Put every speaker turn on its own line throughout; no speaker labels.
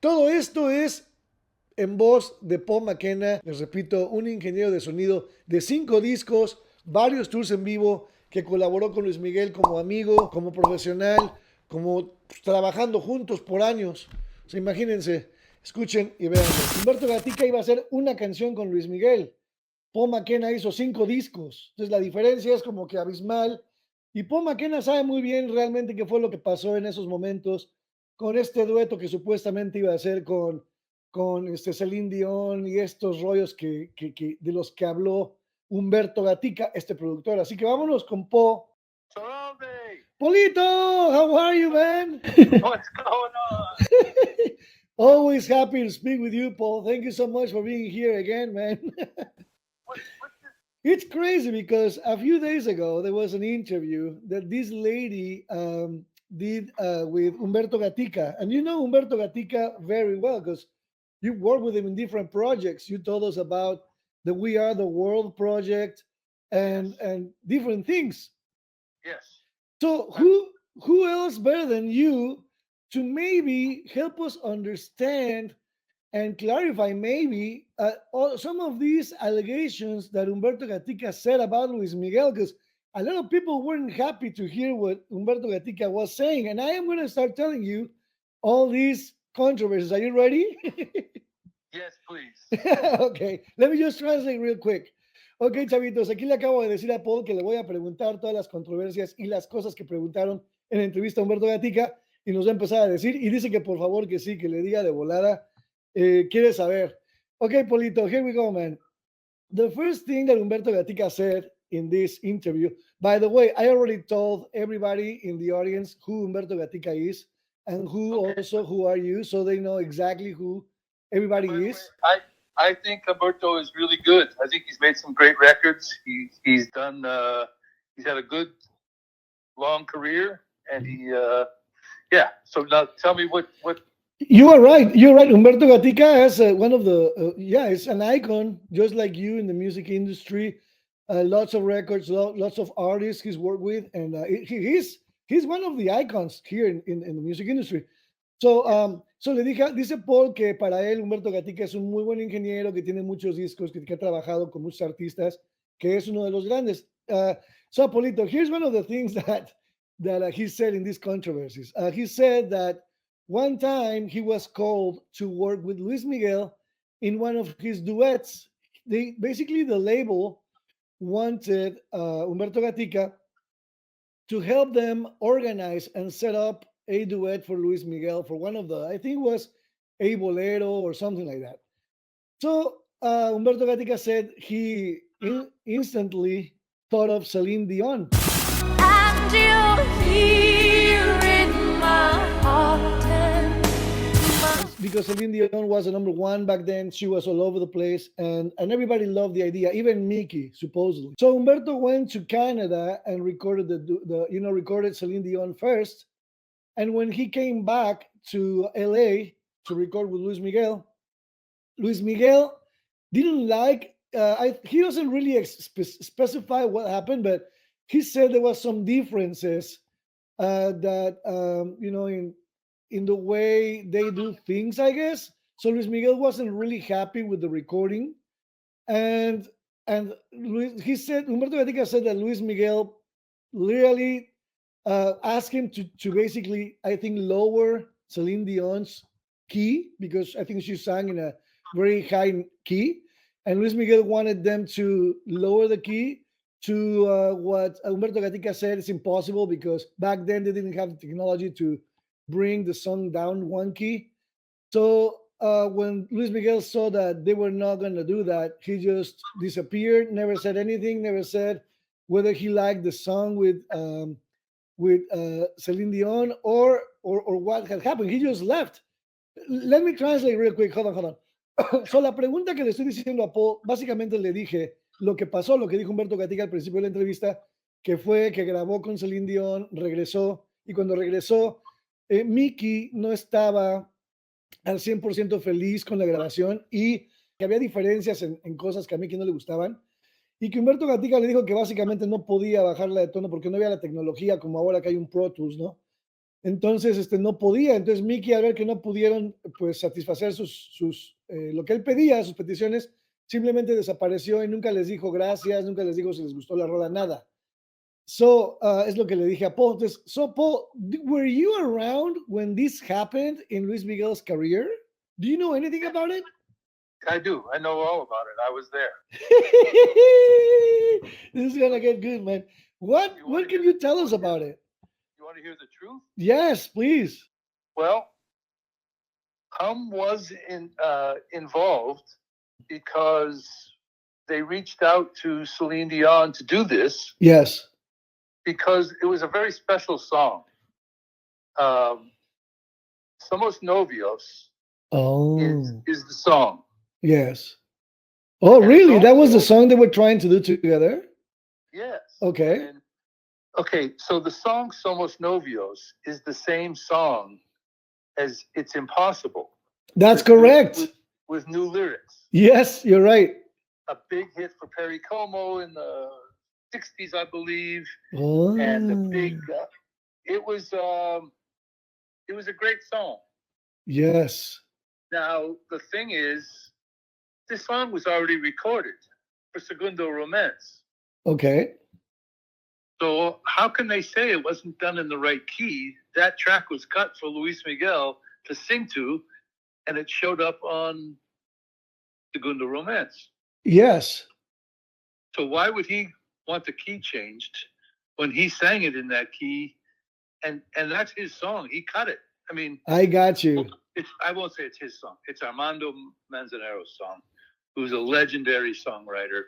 Todo esto es en voz de Paul McKenna, les repito, un ingeniero de sonido de 5 discos, varios tours en vivo, que colaboró con Luis Miguel como amigo, como profesional, como pues, trabajando juntos por años. O sea, imagínense, escuchen y vean. Humberto Gatica iba a hacer una canción con Luis Miguel. Paul McKenna hizo 5 discos. Entonces la diferencia es como que abismal. Y Paul McKenna sabe muy bien realmente qué fue lo que pasó en esos momentos con este dueto que supuestamente iba a hacer con Celine Dion y estos rollos de los que habló Humberto Gatica, este productor. Así que vámonos con Po.
Serralde,
Polito, how are you, man?
what's going on?
Always happy to speak with you, Paul. Thank you so much for being here again, man.
What's this?
It's crazy because a few days ago there was an interview that this lady did with Humberto Gatica, and you know Humberto Gatica very well because you worked with him in different projects. You told us about the We Are the World project and
Yes,
and different things.
yes.
So
I'm,
who else better than you to maybe help us understand and clarify maybe some of these allegations that Humberto Gatica said about Luis Miguel, because a lot of people weren't happy to hear what Humberto Gatica was saying. And I am going to start telling you all these controversies. Are you ready?
yes, please.
Ok, let me just translate real quick. Ok,
Okay.
chavitos, aquí le acabo de decir a Paul que le voy a preguntar todas las controversias y las cosas que preguntaron en la entrevista a Humberto Gatica y nos va a empezar a decir y dice que por favor que sí, que le diga de volada, quiere saber. Ok, Polito, here we go, man. The first thing that Humberto Gatica said in this interview, by the way, I already told everybody in the audience who Humberto Gatica is and
Okay.
who are you, so they know exactly who
And by
everybody
the way,
is.
I think Alberto is really good. I think he's made some great records. He's done. He's had a good long career, and yeah. So now tell me what.
You are right. You're right. Humberto Gatica is one of the, yeah, it's an icon, just like you in the music industry. Lots of records, lots of artists he's worked with, and he's one of the icons here in the music industry. So,
Yes.
so le dije, dice Paul que para él Humberto Gatica es un muy buen ingeniero, que tiene muchos discos, que ha trabajado con muchos artistas, que es uno de los grandes. So, Polito, here's one of the things that he said in these controversies. He said that one time he was called to work with Luis Miguel in one of his duets. Basically, the label wanted Humberto Gatica to help them organize and set up a duet for Luis Miguel for one of the, I think it was a bolero or something like that. So Humberto Gatica said he instantly thought of Celine Dion. And you're here in my heart. Because Celine Dion was the number one back then. She was all over the place, and everybody loved the idea, even Mickey, supposedly. So Humberto went to Canada and recorded recorded Celine Dion first. And when he came back to LA to record with Luis Miguel didn't like. He doesn't really specify what happened, but he said there was some differences that in the way they do things, I guess. So Luis Miguel wasn't really happy with the recording, and he said Humberto Gatica said that Luis Miguel literally asked him to basically, I think, lower Celine Dion's key because I think she sang in a very high key, and Luis Miguel wanted them to lower the key to what Humberto Gatica said is impossible because back then they didn't have the technology to bring the song down one key. So when Luis Miguel saw that they were not going to do that, he just disappeared, never said anything, never said whether he liked the song with Celine Dion or what had happened. He just left. Let me translate real quick. Hold on. So la pregunta que le estoy diciendo a Paul, básicamente le dije lo que pasó, lo que dijo Humberto Gatica al principio de la entrevista, que fue que grabó con Celine Dion, regresó, y cuando regresó, Mickey no estaba al 100% feliz con la grabación y que había diferencias en cosas que a Mickey no le gustaban y que Humberto Gatica le dijo que básicamente no podía bajarla de tono porque no había la tecnología como ahora que hay un Pro Tools, ¿no? Entonces, no podía. Entonces, Micky, al ver que no pudieron, pues, satisfacer lo que él pedía, sus peticiones, simplemente desapareció y nunca les dijo gracias, nunca les dijo si les gustó la rola, nada. So, es lo que le dije a Paul. Entonces, so Paul, were you around when this happened in Luis Miguel's career? Do you know anything about it?
I do. I know all about it. I was there.
This is gonna get good, man. What can you tell us about it?
You want to hear the truth?
Yes, please.
Well, was involved because they reached out to Celine Dion to do this.
Yes.
Because it was a very special song. Somos Novios is the song.
Yes. Oh,
and
really? That was the song they were trying to do together?
Yes.
Okay.
Okay, so the song Somos Novios is the same song as It's Impossible.
That's correct.
With new lyrics.
Yes, you're right.
A big hit for Perry Como in the 60s, I believe.
Oh.
And the big, it was a great song.
Yes.
Now, the thing is, this song was already recorded for Segundo Romance.
Okay.
So how can they say it wasn't done in the right key? That track was cut for Luis Miguel to sing to, and it showed up on Segundo Romance.
Yes.
So why would he want the key changed when he sang it in that key? And that's his song. He cut it. I mean,
I got you.
I won't say it's his song. It's Armando Manzanero's song, who's a legendary songwriter.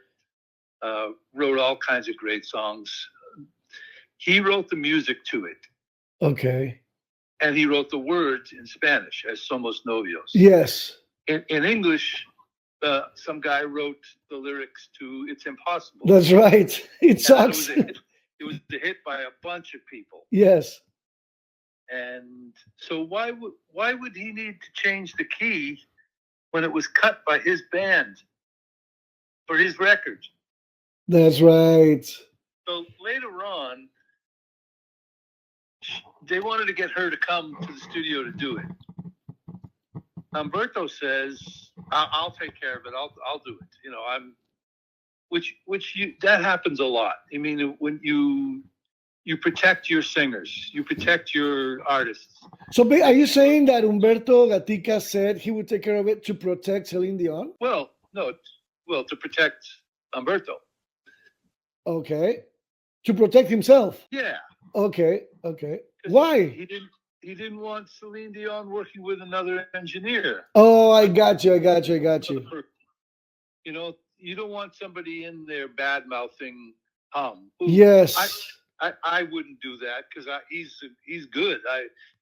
Wrote all kinds of great songs. He wrote the music to it.
Okay.
And he wrote the words in Spanish as Somos Novios.
Yes.
In English, some guy wrote the lyrics to It's Impossible.
That's right. It sucks.
It was a hit by a bunch of people.
Yes.
And so why would he need to change the key when it was cut by his band for his record?
That's right.
So later on, they wanted to get her to come to the studio to do it. Humberto says, "I'll take care of it. I'll do it." You know, that happens a lot. I mean, when you protect your singers, you protect your artists.
So are you saying that Humberto Gatica said he would take care of it to protect Celine Dion?
Well, no, to protect Humberto.
Okay. To protect himself?
Yeah.
Okay. Why?
He didn't want Celine Dion working with another engineer.
Oh, I got you.
You know, you don't want somebody in there bad-mouthing Hum.
Yes.
I wouldn't do that because he's good.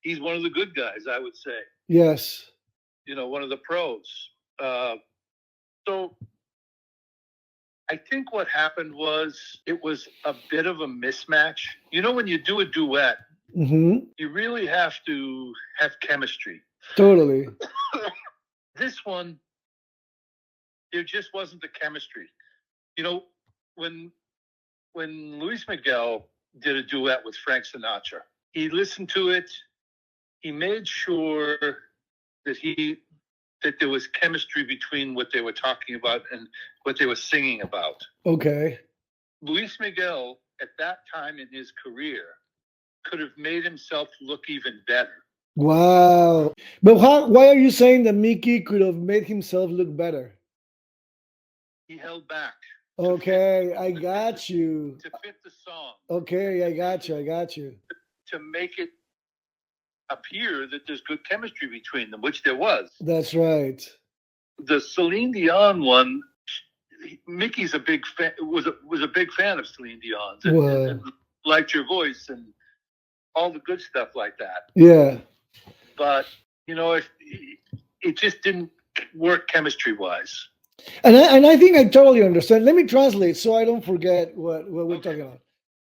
He's one of the good guys, I would say.
Yes.
You know, one of the pros. So I think what happened was it was a bit of a mismatch. You know, when you do a duet, you really have to have chemistry.
Totally.
This one, there just wasn't the chemistry. You know, when Luis Miguel did a duet with Frank Sinatra, he listened to it. He made sure that there was chemistry between what they were talking about and what they were singing about.
Okay.
Luis Miguel, at that time in his career, could have made himself look even better.
Wow. But why are you saying that Micky could have made himself look better?
He held back.
Okay, I got you.
To fit the song.
Okay, I got you.
To make it appear that there's good chemistry between them, which there was.
That's right.
The Celine Dion one, Micky's a big fan. Was a big fan of Celine Dion's and liked your voice and all the good stuff like that.
Yeah.
But you know, it just didn't work chemistry wise.
And I think I totally understand. Let me translate so I don't forget what we're talking about.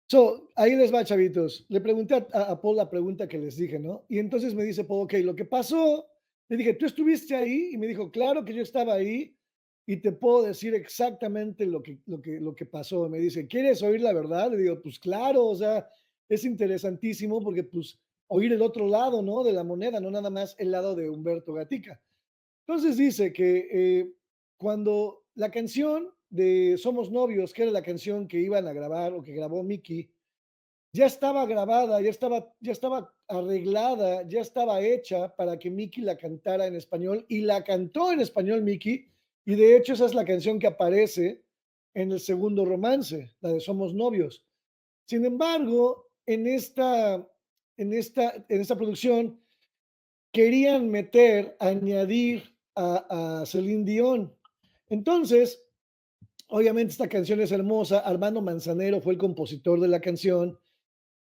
So, ahí les va, chavitos. Le pregunté a Paul la pregunta que les dije, ¿no? Y entonces me dice Paul, ok, lo que pasó, le dije, ¿tú estuviste ahí? Y me dijo, claro que yo estaba ahí y te puedo decir exactamente lo que pasó. Me dice, ¿quieres oír la verdad? Le digo, pues claro, o sea, es interesantísimo porque pues oír el otro lado, ¿no? De la moneda, no nada más el lado de Humberto Gatica. Entonces dice que cuando la canción de Somos Novios, que era la canción que iban a grabar o que grabó Micky, ya estaba grabada, ya estaba arreglada, ya estaba hecha para que Micky la cantara en español y la cantó en español Micky, y de hecho esa es la canción que aparece en el segundo romance, la de Somos Novios. Sin embargo, en esta producción querían añadir a Celine Dion. Entonces, obviamente esta canción es hermosa. Armando Manzanero fue el compositor de la canción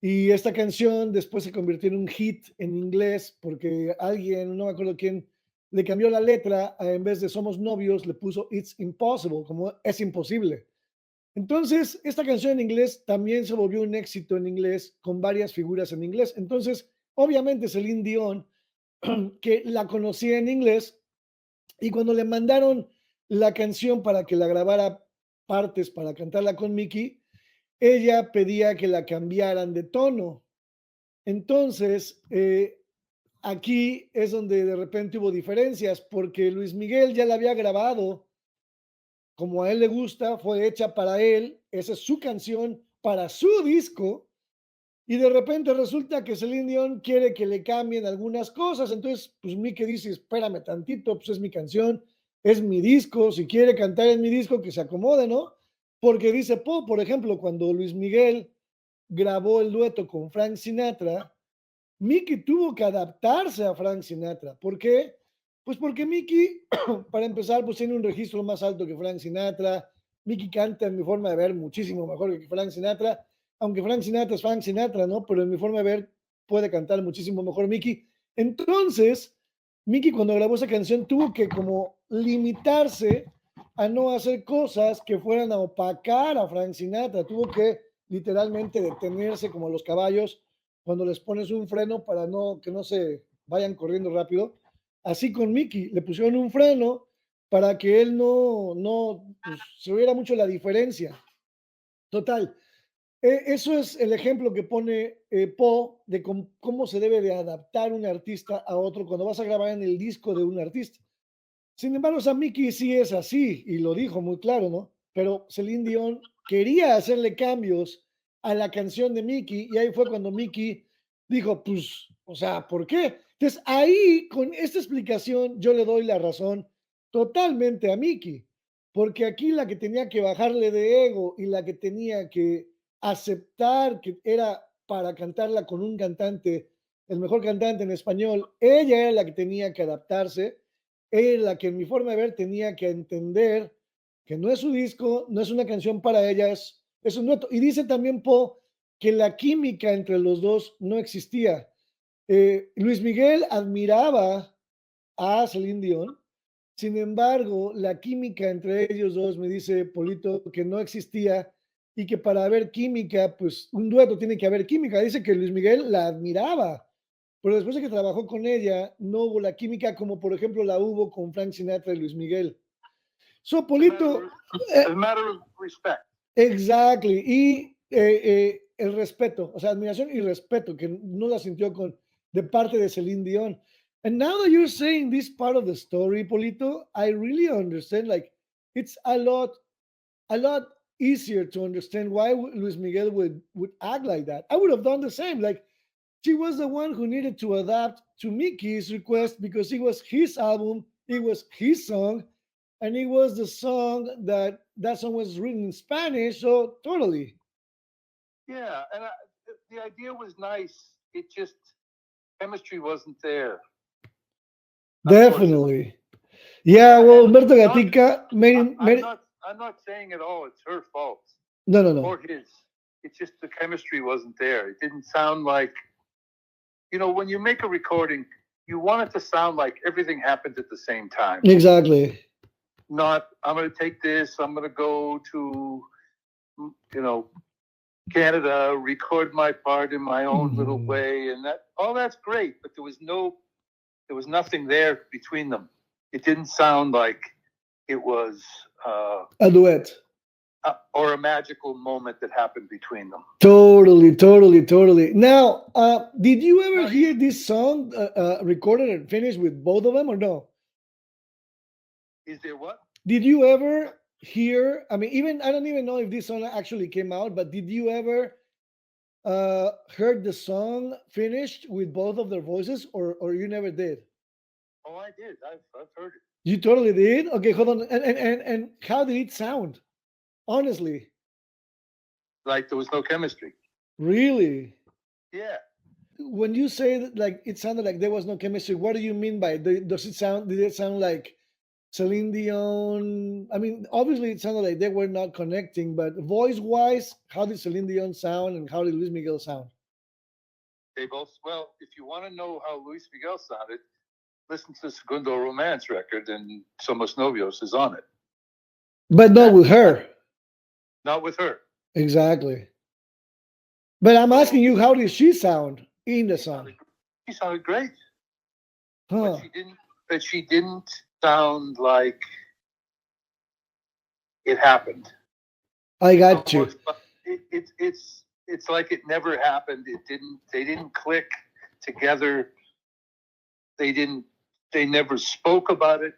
y esta canción después se convirtió en un hit en inglés porque alguien, no me acuerdo quién, le cambió la letra, en vez de Somos Novios le puso It's Impossible, como es imposible. Entonces, esta canción en inglés también se volvió un éxito en inglés con varias figuras en inglés. Entonces, obviamente Celine Dion, que la conocía en inglés, y cuando le mandaron la canción para que la grabara partes para cantarla con Micky, ella pedía que la cambiaran de tono. Entonces, aquí es donde de repente hubo diferencias, porque Luis Miguel ya la había grabado como a él le gusta, fue hecha para él, esa es su canción para su disco, y de repente resulta que Celine Dion quiere que le cambien algunas cosas, entonces pues Micky dice, espérame tantito, pues es mi canción, es mi disco, si quiere cantar en mi disco que se acomode, ¿no? Porque dice por ejemplo, cuando Luis Miguel grabó el dueto con Frank Sinatra, Micky tuvo que adaptarse a Frank Sinatra. ¿Por qué? Pues porque Micky, para empezar, pues tiene un registro más alto que Frank Sinatra. Micky canta, en mi forma de ver, muchísimo mejor que Frank Sinatra, aunque Frank Sinatra es Frank Sinatra, ¿no? Pero en mi forma de ver puede cantar muchísimo mejor Micky. Entonces, Micky cuando grabó esa canción tuvo que como limitarse a no hacer cosas que fueran a opacar a Frank Sinatra. Tuvo que literalmente detenerse como los caballos cuando les pones un freno para que no se vayan corriendo rápido. Así con Micky, le pusieron un freno para que él no pues, se viera mucho la diferencia. Total, eso es el ejemplo que pone de cómo se debe de adaptar un artista a otro cuando vas a grabar en el disco de un artista. Sin embargo, o Micky sí es así, y lo dijo muy claro, ¿no? Pero Celine Dion quería hacerle cambios a la canción de Micky, y ahí fue cuando Micky dijo, pues, o sea, ¿por qué? Entonces, ahí, con esta explicación, yo le doy la razón totalmente a Micky, porque aquí la que tenía que bajarle de ego y la que tenía que aceptar que era para cantarla con un cantante, el mejor cantante en español, ella era la que tenía que adaptarse, ella la que en mi forma de ver tenía que entender que no es su disco, no es una canción para ella, es un dueto. Y dice también que la química entre los dos no existía. Luis Miguel admiraba a Celine Dion, sin embargo, la química entre ellos dos, me dice Polito, que no existía y que para haber química, pues un dueto tiene que haber química. Dice que Luis Miguel la admiraba, pero después de que trabajó con ella, no hubo la química como por ejemplo la hubo con Frank Sinatra y Luis Miguel. So, Polito...
a matter of respect.
Exactly. Y el respeto, o sea, admiración y respeto, que no la sintió de parte de Celine Dion. And now that you're saying this part of the story, Polito, I really understand, like, it's a lot easier to understand why Luis Miguel would act like that. I would have done the same. Like, she was the one who needed to adapt to Mickey's request because it was his album, it was his song, and it was the song that song was written in Spanish. So totally.
Yeah, and the idea was nice. It just chemistry wasn't there.
Definitely. Yeah, well, Humberto Gatica
I'm not saying at all it's her fault.
No.
Or his. It's just the chemistry wasn't there. It didn't sound like, when you make a recording, you want it to sound like everything happened at the same time.
Exactly.
Not, I'm going to take this, I'm going to go to, Canada, record my part in my own little way, and that's great, but there was nothing there between them. It didn't sound like it was
a duet.
or a magical moment that happened between them.
Totally. Now, did you ever hear this song recorded and finished with both of them, or no?
Is there what?
Did you ever hear? I mean, I don't even know if this song actually came out, but did you ever heard the song finished with both of their voices, or you never did?
Oh, I did. I've heard it.
You totally did? Okay, hold on. And how did it sound? Honestly.
Like there was no chemistry.
Really?
Yeah.
When you say that, like, it sounded like there was no chemistry, what do you mean by it? Did it sound like Celine Dion? I mean, obviously it sounded like they were not connecting, but voice-wise, how did Celine Dion sound and how did Luis Miguel sound?
They both, well, if you want to know how Luis Miguel sounded, listen to the Segundo Romance record, and Somos Novios is on it.
But not with her.
Not with her.
Exactly. But I'm asking you, how did she sound in the song?
She sounded great.
Huh.
But she didn't sound like it happened.
I got you.
It's like it never happened. They didn't click together. They never spoke about it.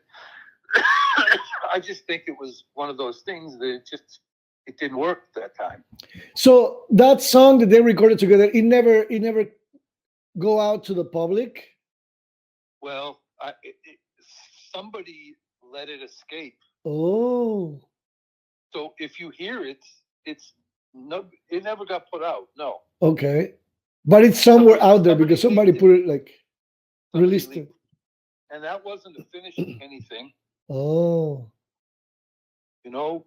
I just think it was one of those things that it didn't work at that time.
So that song that they recorded together, it never go out to the public?
Well, somebody let it escape.
Oh.
So if you hear it, it never got put out. No.
Okay. But it's somewhere out there because somebody put it, like, released it.
And that wasn't a finished anything.
Oh.
You know,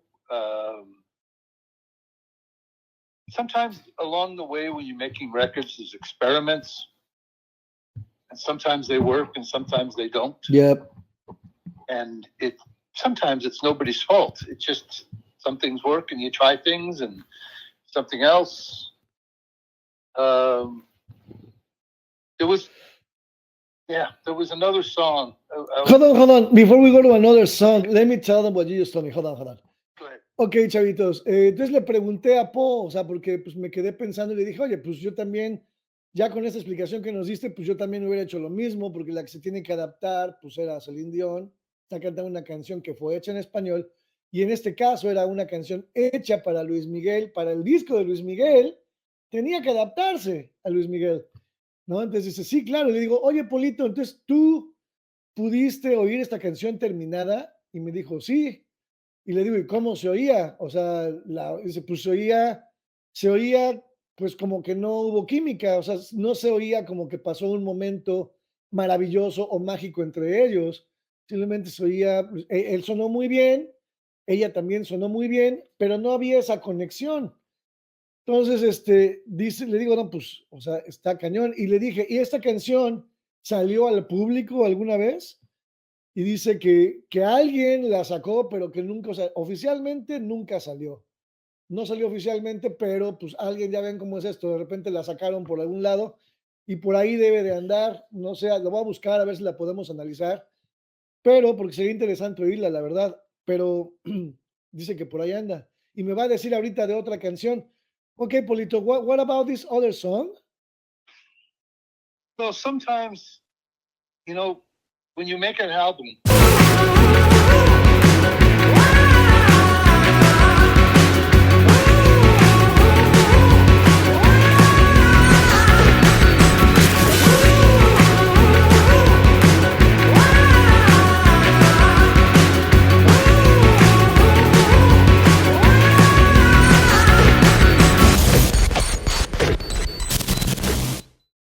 sometimes along the way when you're making records, there's experiments. And sometimes they work and sometimes they don't.
Yep.
And sometimes it's nobody's fault. It's just some things work and you try things and something else. There was another song.
Hold on. Before we go to another song, let me tell them what you just told me. Hold on.
Go ahead.
Ok, chavitos. Entonces le pregunté a Po, o sea, porque pues me quedé pensando y le dije, oye, pues yo también, ya con esta explicación que nos diste, pues yo también hubiera hecho lo mismo, porque la que se tiene que adaptar, pues era Celine Dion, está cantando una canción que fue hecha en español, y en este caso era una canción hecha para Luis Miguel, para el disco de Luis Miguel, tenía que adaptarse a Luis Miguel, ¿no? Entonces dice, sí, claro, y le digo, oye, Polito, entonces tú pudiste oír esta canción terminada, y me dijo, sí, y le digo, ¿y cómo se oía? O sea, dice, pues se oía pues como que no hubo química, o sea, no se oía como que pasó un momento maravilloso o mágico entre ellos, simplemente se oía, él sonó muy bien, ella también sonó muy bien, pero no había esa conexión. Entonces, le digo, no, pues, o sea, está cañón, y le dije, ¿y esta canción salió al público alguna vez? Y dice que alguien la sacó, pero que nunca, o sea, oficialmente nunca salió. No salió oficialmente, pero pues alguien, ya ven cómo es esto, de repente la sacaron por algún lado y por ahí debe de andar, no sé, lo voy a buscar a ver si la podemos analizar, pero porque sería interesante oírla, la verdad, pero dice que por ahí anda. Y me va a decir ahorita de otra canción. Ok, Polito, what about this other song?
Well, sometimes, you know, when you make an album,